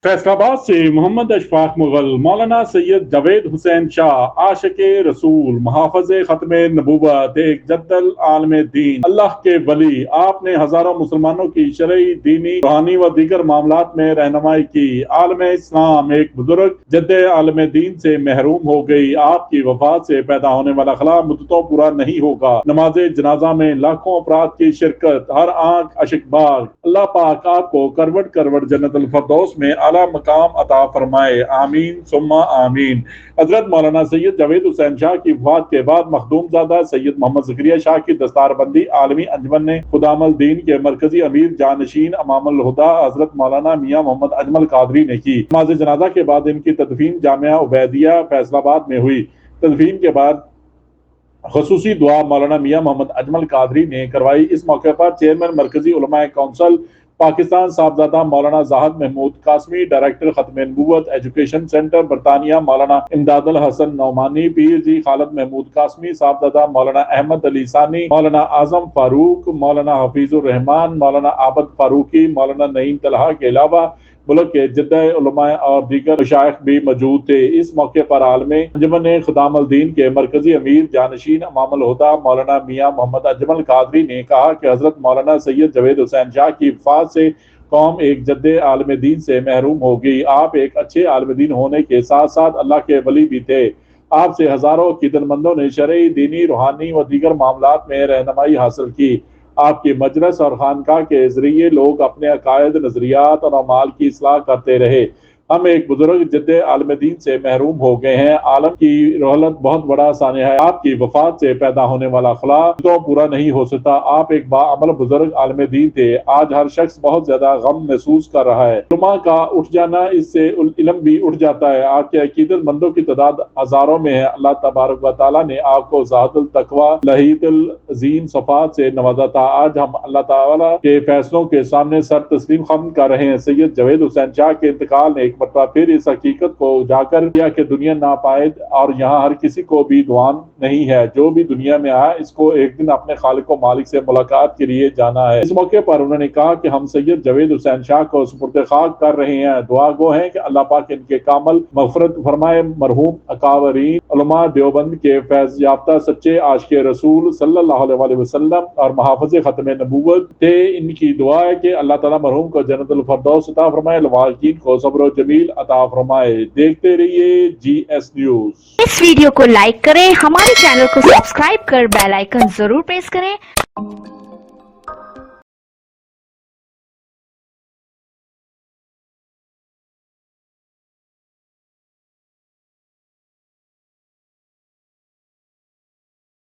फैसलाबाद से मोहम्मद अशफाक मुगल, मौलाना सैयद जावेद हुसैन शाह, आशिक़े रसूल, मुहाफ़िज़े ख़त्मे नबूवत, एक जद्दल आलमे दीन, अल्लाह के वली, आपने हज़ारों मुसलमानों की शरई, दीनी, रूहानी व दीगर मामलात में रहनुमाई की। आलमे इस्लाम एक बुजुर्ग जद्दे आलमे दीन से महरूम हो गई। आपकी वफात से पैदा होने वाला खला मुद्दतों पूरा नहीं होगा। नमाज़े जनाजा में लाखों अफराद की शिरकत, हर आंख अशिकबाग। अल्लाह पाक आपको करवट करवट जन्नतुल फरदौस में आला मकाम अता फरमाए। आमीन सुम्मा आमीन। हजरत मौलाना सैयद जावेद हुसैन शाह की वफात के बाद मखदूमजादा सैयद मोहम्मद ज़करिया शाह की दस्तारबंदी आलमी अंजुमन ने खुदामल दीन के मरकजी अमीर जानशीन अमामुल हुदा हजरत मौलाना मियां मोहम्मद अजमल कादरी ने की। नमाज़ जनाजा के बाद इनकी तदफीन जामिया उबैदिया फैसलाबाद में हुई। तदफीन के बाद खसूसी दुआ मौलाना मियां मोहम्मद अजमल कादरी ने करवाई। इस मौके पर चेयरमैन मरकजी उलमाए कौंसल पाकिस्तान साहबजादा मौलाना जाहिद महमूद कासमी, डायरेक्टर खत्मे नबूवत एजुकेशन सेंटर बरतानिया मौलाना इमदादुल हसन नौमानी, पीर जी खालिद महमूद कासमी, साहबजादा मौलाना अहमद अली सानी, मौलाना आजम फारूक, मौलाना हफीजुर रहमान, मौलाना आबद फारूकी, मौलाना नईम तलहा के अलावा मुल्क के जद्दा उलमा और दीगर मशाइख भी मौजूद थे। इस मौके पर आलमे अंजुमन ने खुदामल दीन के मरकजी अमीर जानशीन अमामुल हुदा मौलाना मियां मोहम्मद अजमल कादरी ने कहा कि हजरत मौलाना सैयद जावेद हुसैन शाह की वफात से कौम एक जद्दे आलमे दीन से महरूम हो गई। आप एक अच्छे आलमे दीन होने के साथ साथ अल्लाह के वली भी थे। आपसे हजारों अकीदतमंदों ने शरई, दीनी, रूहानी व दीगर मामलात में रहनुमाई हासिल की। आपके मजलिस और खानका के जरिए लोग अपने अकायद, नजरियात और अमाल की इस्लाह करते रहे। हम एक बुजुर्ग जद्दे आलम दीन से महरूम हो गए हैं। आलम की रहलत बहुत बड़ा सानिया है। आपकी वफात से पैदा होने वाला खला तो पूरा नहीं हो सकता। आप एक बाअमल बुजुर्ग आलम दीन थे। आज हर शख्स बहुत ज्यादा गम महसूस कर रहा है। उलमा का उठ जाना, इससे इल्म भी उठ जाता है। आपके अकीदतमंदों की तादाद हजारों में है। अल्लाह तबारक व तआला ने आपको ज़ातुल तकवा, लहीतुल अज़ीम सफ़ात से नवाजा था। आज हम अल्लाह ताला के फैसलों के सामने सर तस्लीम खम कर रहे हैं। सैयद जावेद हुसैन शाह के इंतकाल ने एक मरतबा फिर इस हकीकत को उजागर किया कि दुनिया नापायद और यहाँ हर किसी को भी दुआन नहीं है। जो भी दुनिया में आया, इसको एक दिन अपने खालिक व मालिक से मुलाकात के लिए जाना है। इस मौके पर उन्होंने कहा कि हम सैयद जावेद हुसैन शाह को सुपुर्द खाक कर रहे हैं। दुआ गो है कि अल्लाह पाक इनके कामल मग़फ़िरत फरमाए। मरहूम अकावरीन उलमा देवबंद के फैज़ याफ्ता सच्चे आशिक़े रसूल सल्लल्लाहु अलैहि वसल्लम और मुहाफ़िज़े ख़त्मे नबूवत थे। इनकी दुआ है कि अल्लाह ताला मरहूम को जन्नतुल फ़िरदौस अता फरमाए, वालिदैन को सब्र व जमील अता फरमाए। देखते रहिए GS न्यूज़। इस वीडियो को लाइक करें, हमारे चैनल को सब्सक्राइब कर बेल आइकन जरूर प्रेस करें।